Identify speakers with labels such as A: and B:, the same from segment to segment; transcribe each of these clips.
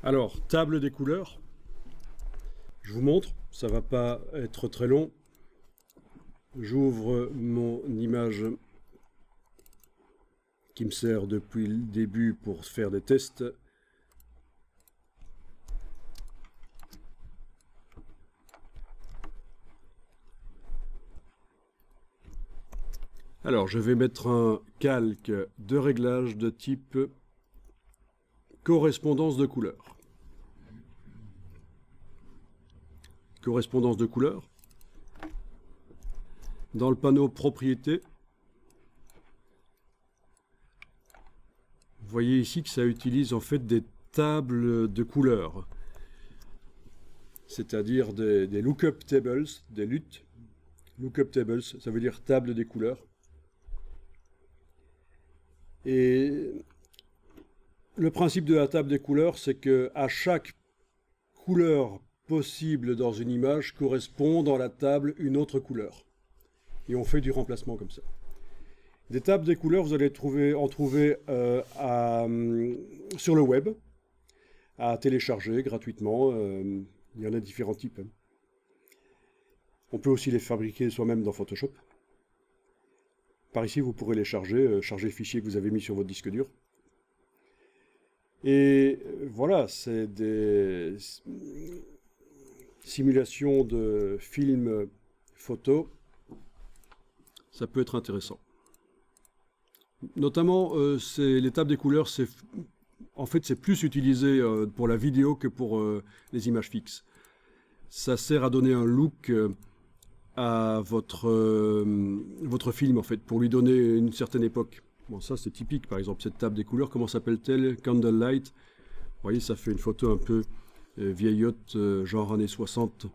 A: Alors, table des couleurs. Je vous montre, ça va pas être très long. J'ouvre mon image qui me sert depuis le début pour faire des tests. Alors, je vais mettre un calque de réglage de type correspondance de couleurs. Correspondance de couleurs. Dans le panneau propriétés, vous voyez ici que ça utilise en fait des tables de couleurs, c'est-à-dire des lookup tables, des LUT. Lookup tables, ça veut dire table des couleurs. Et le principe de la table des couleurs, c'est que à chaque couleur possible dans une image correspond dans la table une autre couleur. Et on fait du remplacement comme ça. Des tables des couleurs, vous allez en trouver sur le web, à télécharger gratuitement. Il y en a différents types. On peut aussi les fabriquer soi-même dans Photoshop. Par ici, vous pourrez les charger, charger le fichier que vous avez mis sur votre disque dur. Et voilà, c'est des simulations de films photos. Ça peut être intéressant. Notamment, les tables des couleurs, en fait, c'est plus utilisé pour la vidéo que pour les images fixes. Ça sert à donner un look à votre film, en fait, pour lui donner une certaine époque. Bon, ça, c'est typique, par exemple, cette table des couleurs. Comment s'appelle-t-elle? Candlelight. Vous voyez, ça fait une photo un peu vieillotte, genre années 60.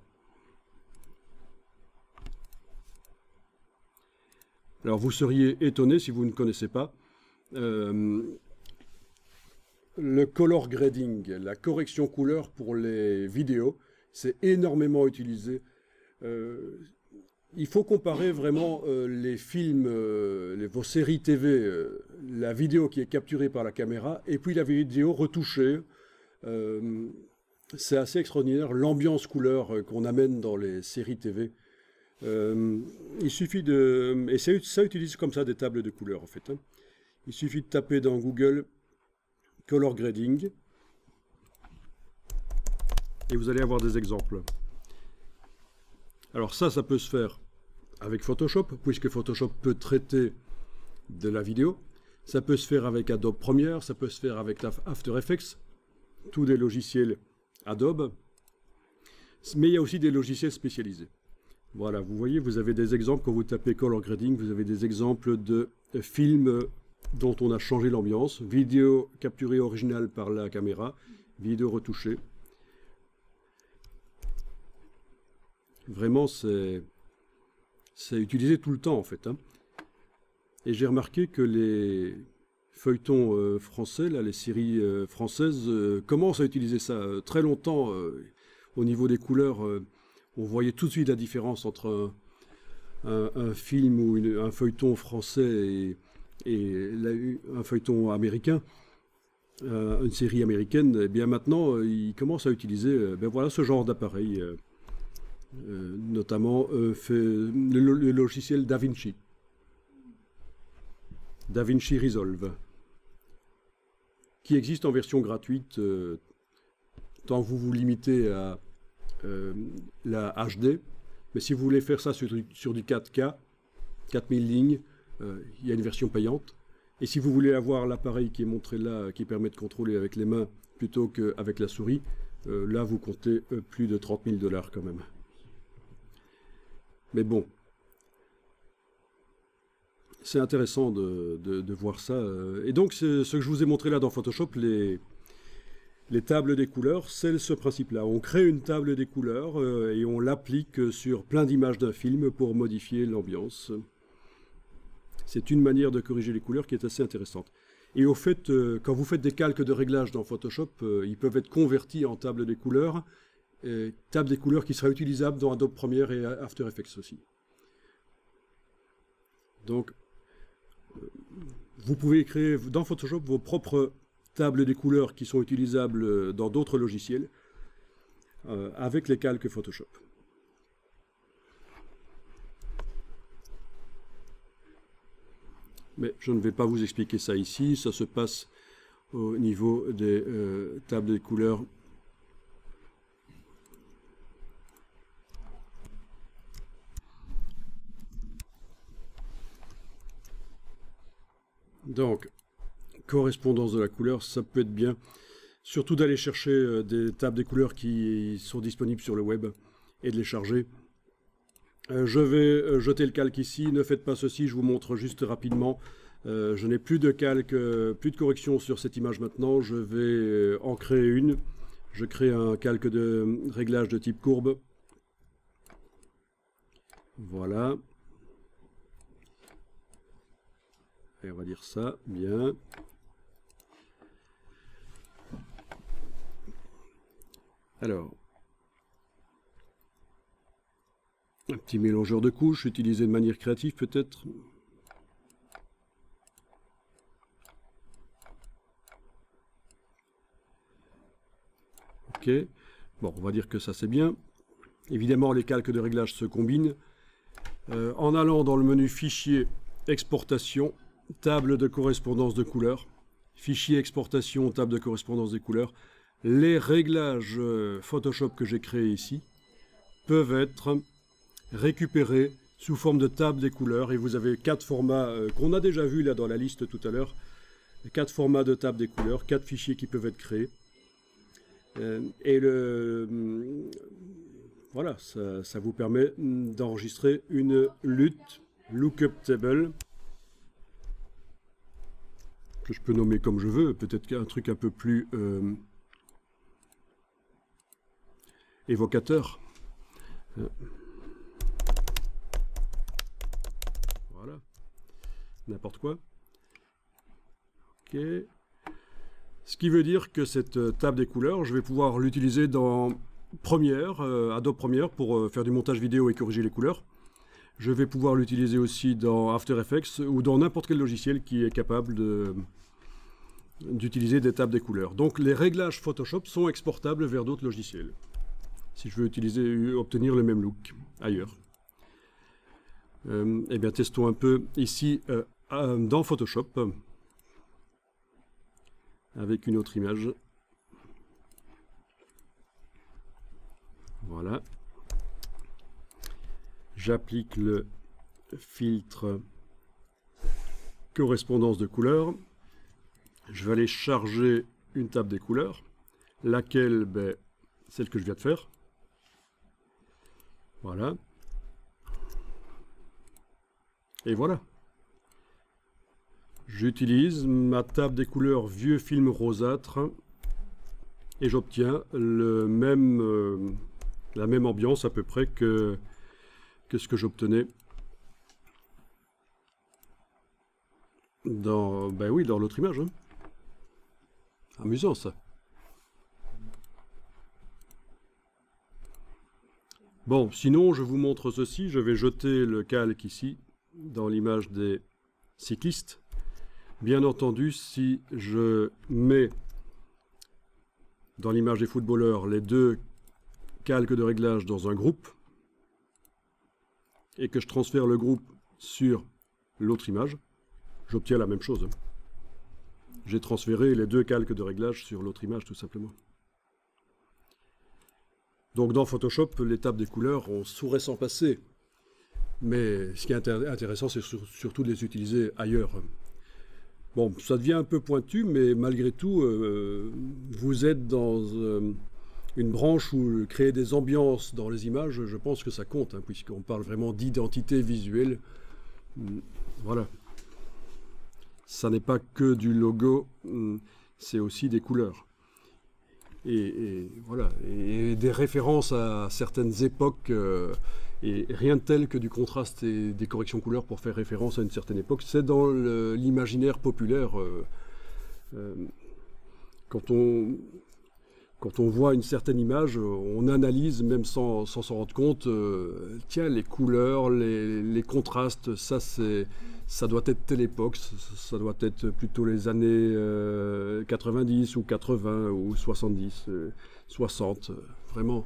A: Alors, vous seriez étonné si vous ne connaissez pas le color grading, la correction couleur pour les vidéos. C'est énormément utilisé. Il faut comparer vraiment les films, vos séries TV, la vidéo qui est capturée par la caméra, et puis la vidéo retouchée. C'est assez extraordinaire, l'ambiance couleur qu'on amène dans les séries TV. Il suffit de... Et ça utilise comme ça des tables de couleurs, en fait. Hein. Il suffit de taper dans Google Color Grading, et vous allez avoir des exemples. Alors ça peut se faire avec Photoshop, puisque Photoshop peut traiter de la vidéo. Ça peut se faire avec Adobe Premiere, ça peut se faire avec After Effects, tous des logiciels Adobe. Mais il y a aussi des logiciels spécialisés. Voilà, vous voyez, vous avez des exemples, quand vous tapez Color Grading, vous avez des exemples de films dont on a changé l'ambiance, vidéo capturée originale par la caméra, vidéo retouchée. Vraiment, c'est utilisé tout le temps, en fait. Hein. Et j'ai remarqué que les feuilletons français, là, les séries françaises, commencent à utiliser ça très longtemps. Au niveau des couleurs, on voyait tout de suite la différence entre un film ou un feuilleton français et un feuilleton américain, une série américaine. Et bien maintenant, ils commencent à utiliser voilà, ce genre d'appareil. Notamment le logiciel DaVinci. DaVinci Resolve. Qui existe en version gratuite, tant vous vous limitez à la HD. Mais si vous voulez faire ça sur du 4K, 4000 lignes, il y a une version payante. Et si vous voulez avoir l'appareil qui est montré là, qui permet de contrôler avec les mains plutôt qu'avec la souris, là vous comptez plus de 30 000 $ quand même. Mais bon, c'est intéressant de voir ça. Et donc, ce que je vous ai montré là dans Photoshop, les tables des couleurs, c'est ce principe-là. On crée une table des couleurs et on l'applique sur plein d'images d'un film pour modifier l'ambiance. C'est une manière de corriger les couleurs qui est assez intéressante. Et au fait, quand vous faites des calques de réglage dans Photoshop, ils peuvent être convertis en table des couleurs. Table des couleurs qui sera utilisable dans Adobe Premiere et After Effects aussi. Donc, vous pouvez créer dans Photoshop vos propres tables des couleurs qui sont utilisables dans d'autres logiciels avec les calques Photoshop. Mais je ne vais pas vous expliquer ça ici, ça se passe au niveau des tables des couleurs. Donc, correspondance de la couleur, ça peut être bien, surtout d'aller chercher des tables des couleurs qui sont disponibles sur le web et de les charger. Je vais jeter le calque ici, ne faites pas ceci, je vous montre juste rapidement. Je n'ai plus de calque, plus de correction sur cette image maintenant, je vais en créer une. Je crée un calque de réglage de type courbe. Voilà. Et on va dire ça, bien. Alors, un petit mélangeur de couches, utilisé de manière créative peut-être. Ok, bon, on va dire que ça c'est bien. Évidemment, les calques de réglage se combinent. En allant dans le menu Fichier, Exportation, Table de correspondance de couleurs, Fichier, Exportation, Table de correspondance des couleurs, les réglages Photoshop que j'ai créés ici peuvent être récupérés sous forme de table des couleurs. Et vous avez 4 formats qu'on a déjà vu là dans la liste tout à l'heure. 4 formats de table des couleurs, 4 fichiers qui peuvent être créés. Voilà, ça vous permet d'enregistrer une lookup table, que je peux nommer comme je veux, peut-être un truc un peu plus évocateur. Voilà, n'importe quoi. Ok. Ce qui veut dire que cette table des couleurs, je vais pouvoir l'utiliser dans Premiere, Adobe Premiere pour faire du montage vidéo et corriger les couleurs. Je vais pouvoir l'utiliser aussi dans After Effects ou dans n'importe quel logiciel qui est capable d'utiliser des tables des couleurs. Donc les réglages Photoshop sont exportables vers d'autres logiciels, si je veux obtenir le même look ailleurs. Eh bien, testons un peu ici dans Photoshop avec une autre image. Voilà. J'applique le filtre correspondance de couleurs. Je vais aller charger une table des couleurs, laquelle, celle que je viens de faire. Voilà. Et voilà. J'utilise ma table des couleurs vieux film rosâtre et j'obtiens la même ambiance à peu près que ce que j'obtenais dans, dans l'autre image. Hein. Amusant ça. Bon, sinon je vous montre ceci. Je vais jeter le calque ici dans l'image des cyclistes. Bien entendu, si je mets dans l'image des footballeurs les deux calques de réglage dans un groupe et que je transfère le groupe sur l'autre image, j'obtiens la même chose. J'ai transféré les deux calques de réglage sur l'autre image tout simplement. Donc dans Photoshop, les tables des couleurs, on saurait s'en passer. Mais ce qui est intéressant, c'est surtout de les utiliser ailleurs. Bon, ça devient un peu pointu, mais malgré tout, vous êtes dans une branche où créer des ambiances dans les images, je pense que ça compte, hein, puisqu'on parle vraiment d'identité visuelle. Voilà. Ça n'est pas que du logo, c'est aussi des couleurs. Et voilà, et des références à certaines époques, et rien de tel que du contraste et des corrections couleurs pour faire référence à une certaine époque. C'est dans l'imaginaire populaire. Quand on voit une certaine image, on analyse, même sans s'en rendre compte, tiens, les couleurs, les contrastes, ça ça doit être telle époque, ça doit être plutôt les années 90 ou 80 ou 70, 60, vraiment.